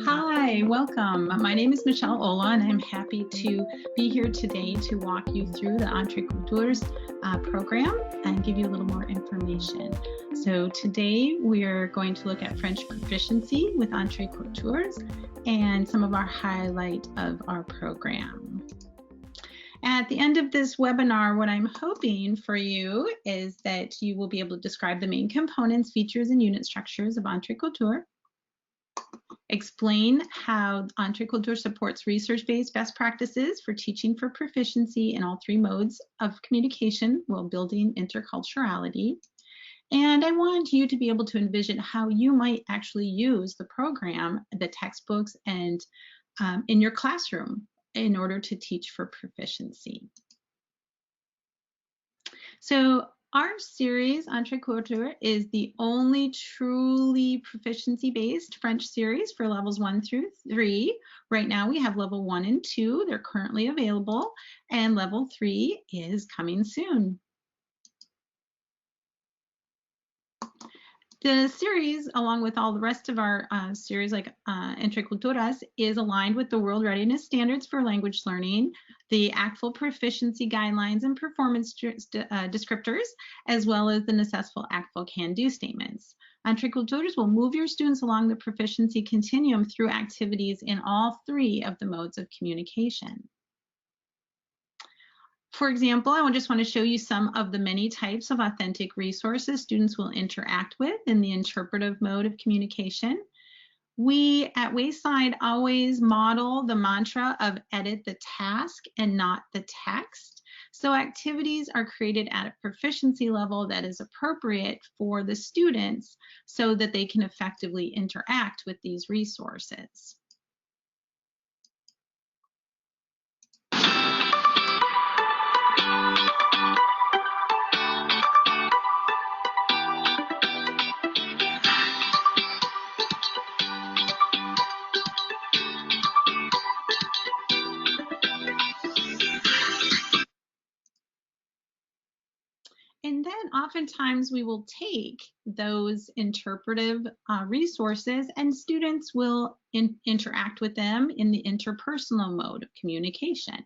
Hi, welcome. My name is Michelle Ola, and I'm happy to be here today to walk you through the EntreCultures program and give you a little more information. So today we're going to look at French proficiency with EntreCultures and some of our highlight of our program. At the end of this webinar, what I'm hoping for you is that you will be able to describe the main components, features, and unit structures of EntreCultures. Explain how EntreCultures supports research-based best practices for teaching for proficiency in all three modes of communication while building interculturality. And I want you to be able to envision how you might actually use the program, the textbooks, and in your classroom in order to teach for proficiency. So our series, EntreCultures, is the only truly proficiency-based French series for levels 1 through 3. Right now we have level 1 and 2. They're currently available, and level 3 is coming soon. The series, along with all the rest of our series like EntreCultures, is aligned with the World Readiness Standards for Language Learning, the ACTFL Proficiency Guidelines and Performance Descriptors, as well as the necessful ACTFL Can-Do Statements. EntreCultures will move your students along the proficiency continuum through activities in all three of the modes of communication. For example, I just want to show you some of the many types of authentic resources students will interact with in the interpretive mode of communication. We at Wayside always model the mantra of edit the task and not the text. So activities are created at a proficiency level that is appropriate for the students so that they can effectively interact with these resources. And then oftentimes we will take those interpretive resources and students will interact with them in the interpersonal mode of communication.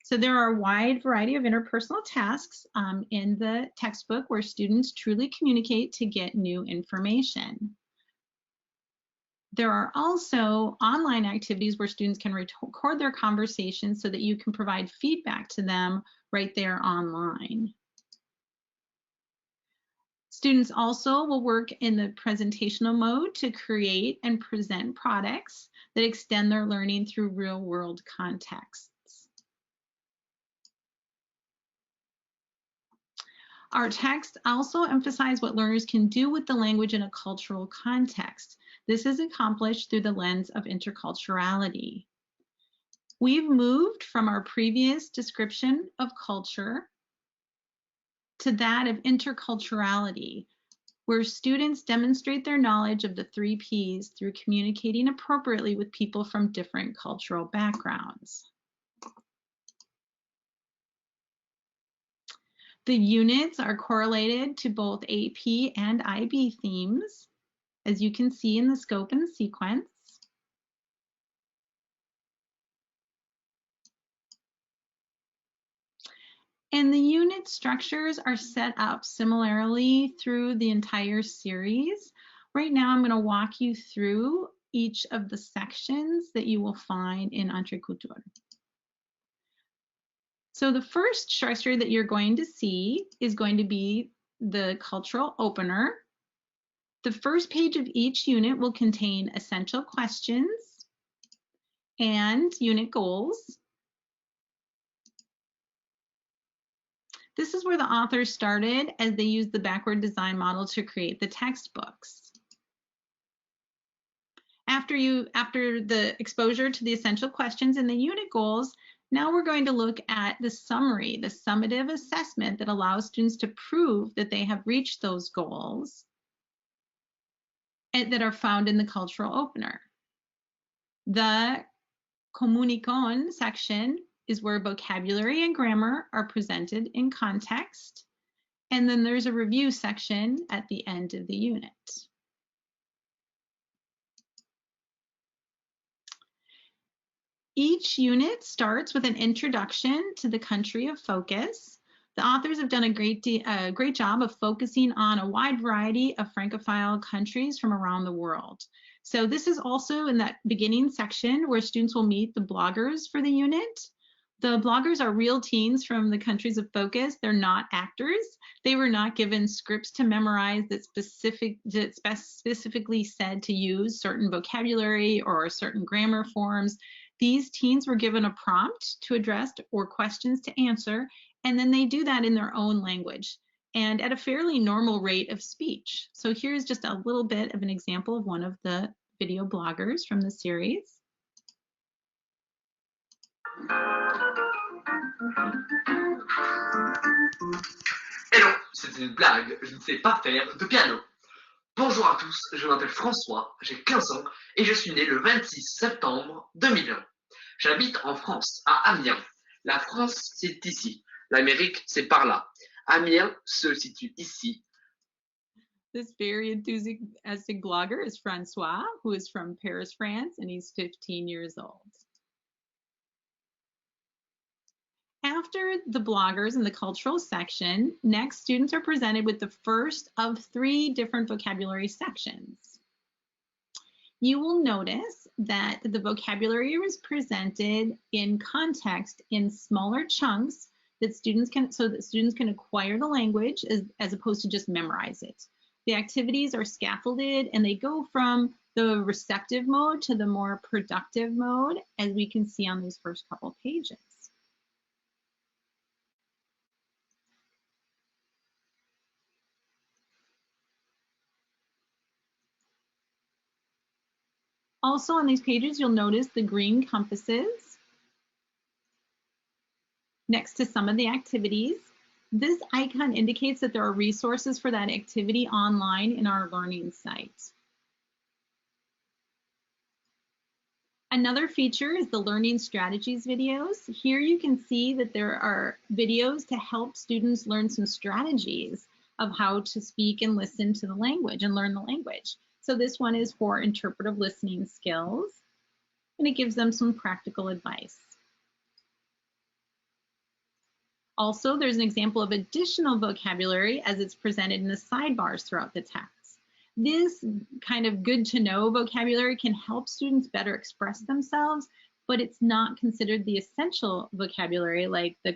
So there are a wide variety of interpersonal tasks in the textbook where students truly communicate to get new information. There are also online activities where students can record their conversations so that you can provide feedback to them right there online. Students also will work in the presentational mode to create and present products that extend their learning through real-world contexts. Our texts also emphasize what learners can do with the language in a cultural context. This is accomplished through the lens of interculturality. We've moved from our previous description of culture to that of interculturality, where students demonstrate their knowledge of the 3 Ps through communicating appropriately with people from different cultural backgrounds. The units are correlated to both AP and IB themes, as you can see in the scope and sequence. And the unit structures are set up similarly through the entire series. Right now, I'm going to walk you through each of the sections that you will find in EntreCultures. So the first structure that you're going to see is going to be the cultural opener. The first page of each unit will contain essential questions and unit goals. This is where the authors started as they used the backward design model to create the textbooks. After the exposure to the essential questions and the unit goals, now we're going to look at the summary, the summative assessment that allows students to prove that they have reached those goals and that are found in the cultural opener. The comunicon section is where vocabulary and grammar are presented in context. And then there's a review section at the end of the unit. Each unit starts with an introduction to the country of focus. The authors have done a great job of focusing on a wide variety of Francophile countries from around the world. So this is also in that beginning section where students will meet the bloggers for the unit. The bloggers are real teens from the countries of focus. They're not actors. They were not given scripts to memorize that specifically said to use certain vocabulary or certain grammar forms. These teens were given a prompt to address or questions to answer, and then they do that in their own language and at a fairly normal rate of speech. So here's just a little bit of an example of one of the video bloggers from the series. Hello, c'est une blague, je ne sais pas faire de piano. Bonjour à tous, je m'appelle François, j'ai 15 ans et je suis né le 26 septembre 2001. J'habite en France, à Amiens. La France, c'est ici. L'Amérique, c'est par là. Amiens se situe ici. This very enthusiastic blogger is Francois, who is from Paris, France, and he's 15 years old. After the bloggers in the cultural section, next students are presented with the first of 3 different vocabulary sections. You will notice that the vocabulary was presented in context in smaller chunks that students can acquire the language as opposed to just memorize it. The activities are scaffolded and they go from the receptive mode to the more productive mode, as we can see on these first couple pages. Also on these pages, you'll notice the green compasses next to some of the activities. This icon indicates that there are resources for that activity online in our learning site. Another feature is the learning strategies videos. Here you can see that there are videos to help students learn some strategies of how to speak and listen to the language and learn the language. So this one is for interpretive listening skills, and it gives them some practical advice. Also, there's an example of additional vocabulary as it's presented in the sidebars throughout the text. This kind of good to know vocabulary can help students better express themselves, but it's not considered the essential vocabulary like the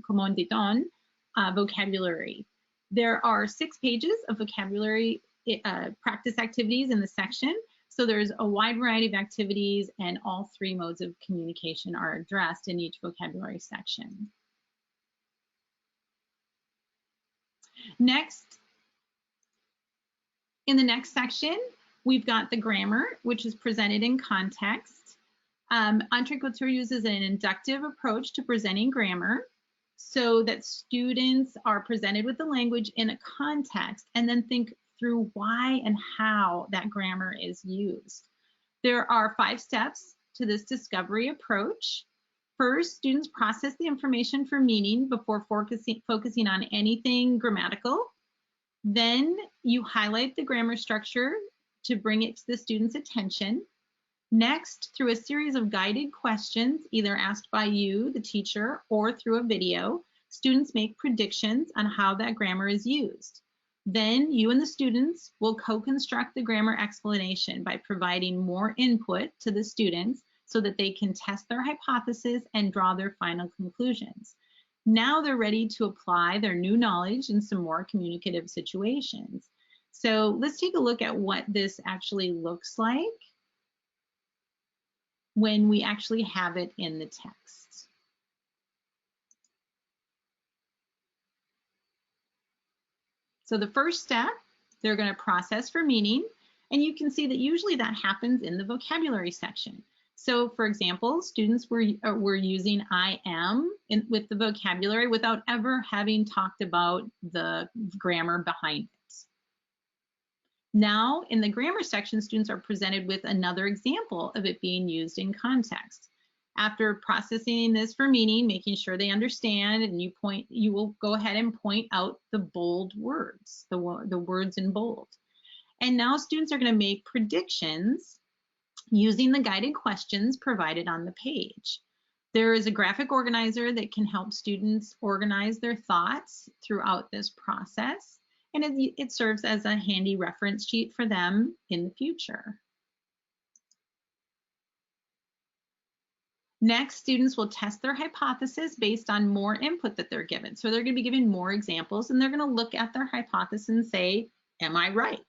comment dit-on vocabulary. There are 6 pages of vocabulary practice activities in the section. So there's a wide variety of activities and all 3 modes of communication are addressed in each vocabulary section. Next, in the next section, we've got the grammar, which is presented in context. EntreCultures uses an inductive approach to presenting grammar so that students are presented with the language in a context and then think through why and how that grammar is used. There are 5 steps to this discovery approach. First, students process the information for meaning before focusing on anything grammatical. Then you highlight the grammar structure to bring it to the student's attention. Next, through a series of guided questions, either asked by you, the teacher, or through a video, students make predictions on how that grammar is used. Then you and the students will co-construct the grammar explanation by providing more input to the students so that they can test their hypothesis and draw their final conclusions. Now they're ready to apply their new knowledge in some more communicative situations. So let's take a look at what this actually looks like when we actually have it in the text. So the first step, they're going to process for meaning, and you can see that usually that happens in the vocabulary section. So for example, students were using I am with the vocabulary without ever having talked about the grammar behind it. Now in the grammar section, students are presented with another example of it being used in context. After processing this for meaning, making sure they understand, and you will go ahead and point out the bold words, the words in bold. And now students are going to make predictions using the guided questions provided on the page. There is a graphic organizer that can help students organize their thoughts throughout this process, and it serves as a handy reference sheet for them in the future. Next, students will test their hypothesis based on more input that they're given. So they're going to be given more examples, and they're going to look at their hypothesis and say, am I right?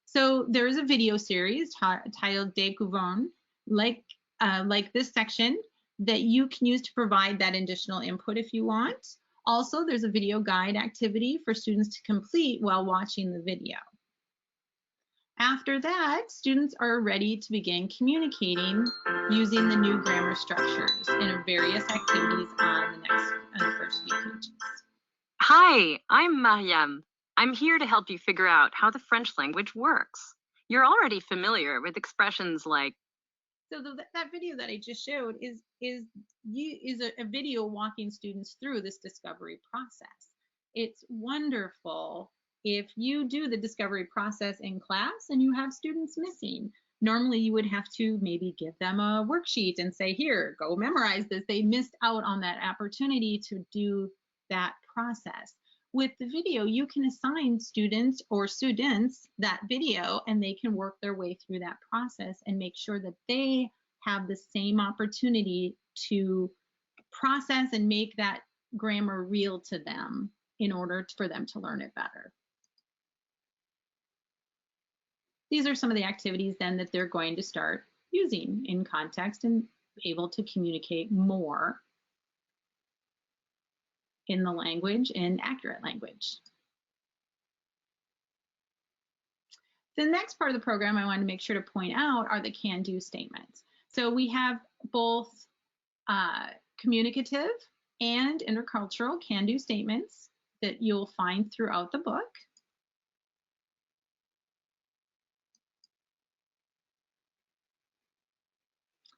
So there is a video series titled Découvrons, like this section, that you can use to provide that additional input if you want. Also, there's a video guide activity for students to complete while watching the video. After that, students are ready to begin communicating using the new grammar structures in various activities on the first few pages. Hi, I'm Mariam. I'm here to help you figure out how the French language works. You're already familiar with expressions like. So that video that I just showed is a video walking students through this discovery process. It's wonderful if you do the discovery process in class and you have students missing. Normally you would have to maybe give them a worksheet and say, here, go memorize this. They missed out on that opportunity to do that process. With the video, you can assign students that video, and they can work their way through that process and make sure that they have the same opportunity to process and make that grammar real to them in order for them to learn it better. These are some of the activities then that they're going to start using in context and able to communicate more in the language, in accurate language. The next part of the program I want to make sure to point out are the can-do statements. So we have both communicative and intercultural can-do statements that you'll find throughout the book.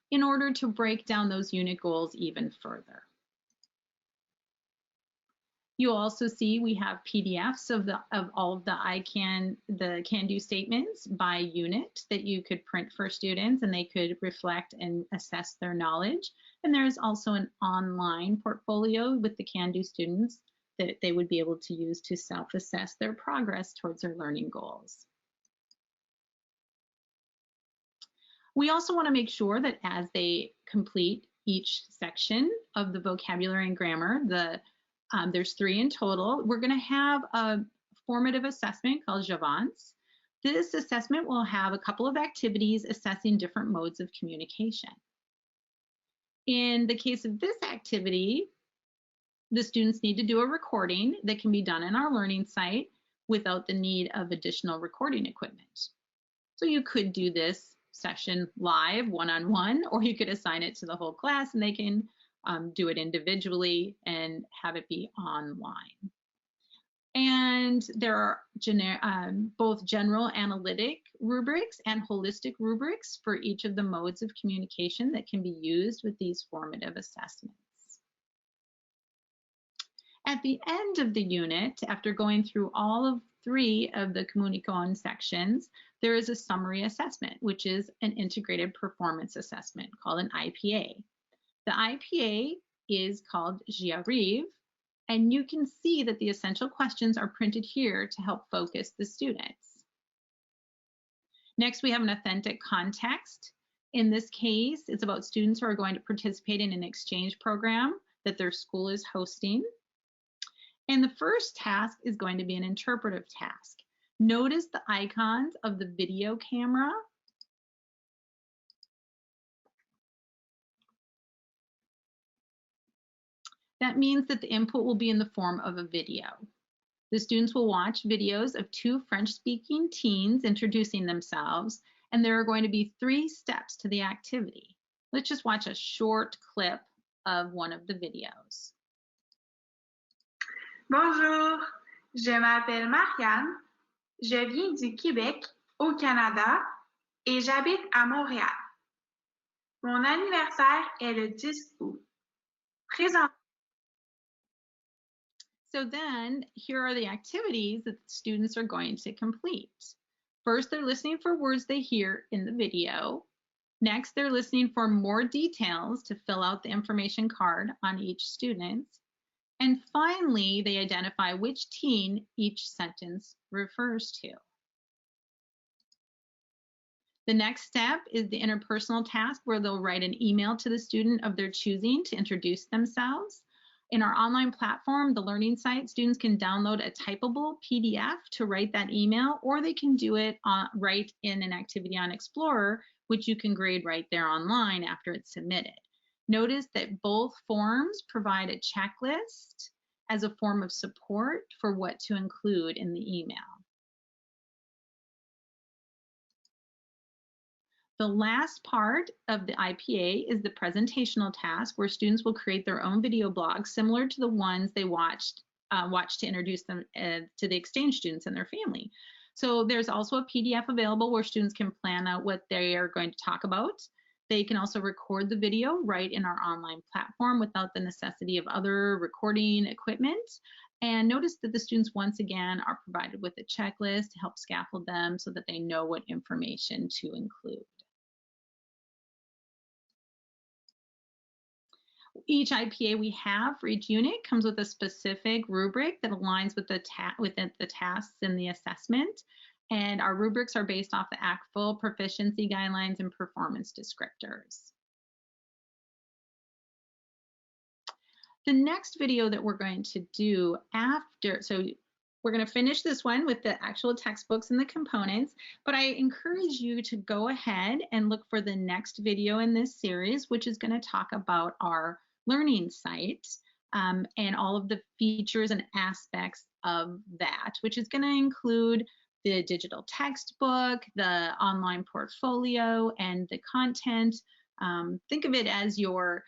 In order to break down those unit goals even further. You'll also see we have PDFs of all of the can-do statements by unit that you could print for students, and they could reflect and assess their knowledge. And there's also an online portfolio with the can-do students that they would be able to use to self-assess their progress towards their learning goals. We also want to make sure that as they complete each section of the vocabulary and grammar, there's 3 in total. We're going to have a formative assessment called J'avance. This assessment will have a couple of activities assessing different modes of communication. In the case of this activity, the students need to do a recording that can be done in our learning site without the need of additional recording equipment. So you could do this session live, one-on-one, or you could assign it to the whole class and they can do it individually and have it be online. And there are both general analytic rubrics and holistic rubrics for each of the modes of communication that can be used with these formative assessments. At the end of the unit, after going through all of 3 of the Communicon sections, there is a summary assessment, which is an integrated performance assessment called an IPA. The IPA is called J'y arrive, and you can see that the essential questions are printed here to help focus the students. Next, we have an authentic context. In this case, it's about students who are going to participate in an exchange program that their school is hosting. And the first task is going to be an interpretive task. Notice the icons of the video camera. That means that the input will be in the form of a video. The students will watch videos of 2 French-speaking teens introducing themselves, and there are going to be 3 steps to the activity. Let's just watch a short clip of one of the videos. Bonjour, je m'appelle Marianne, je viens du Québec, au Canada, et j'habite à Montréal. Mon anniversaire est le 10 août. So then, here are the activities that the students are going to complete. First, they're listening for words they hear in the video. Next, they're listening for more details to fill out the information card on each student. And finally, they identify which teen each sentence refers to. The next step is the interpersonal task, where they'll write an email to the student of their choosing to introduce themselves. In our online platform, the learning site, students can download a typable PDF to write that email, or they can do it right in an activity on Explorer, which you can grade right there online after it's submitted. Notice that both forms provide a checklist as a form of support for what to include in the email. The last part of the IPA is the presentational task, where students will create their own video blogs similar to the ones they watched to introduce them to the exchange students and their family. So there's also a PDF available where students can plan out what they are going to talk about. They can also record the video right in our online platform without the necessity of other recording equipment. And notice that the students once again are provided with a checklist to help scaffold them so that they know what information to include. Each IPA we have for each unit comes with a specific rubric that aligns with the tasks in the assessment. And our rubrics are based off the ACTFL proficiency guidelines and performance descriptors. The next video that we're going to do so we're going to finish this one with the actual textbooks and the components, but I encourage you to go ahead and look for the next video in this series, which is going to talk about our learning site and all of the features and aspects of that, which is going to include the digital textbook, the online portfolio, and the content. Think of it as your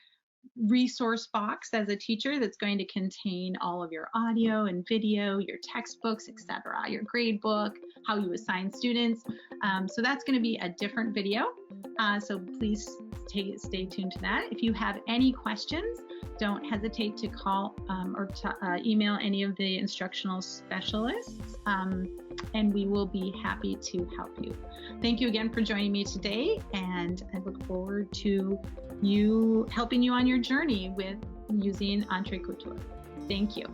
resource box as a teacher that's going to contain all of your audio and video, your textbooks, etc., your grade book, how you assign students. So that's going to be a different video. So please stay tuned to that. If you have any questions, don't hesitate to call or to email any of the instructional specialists, and we will be happy to help you. Thank you again for joining me today, and I look forward to helping you on your journey with using EntreCultures. Thank you.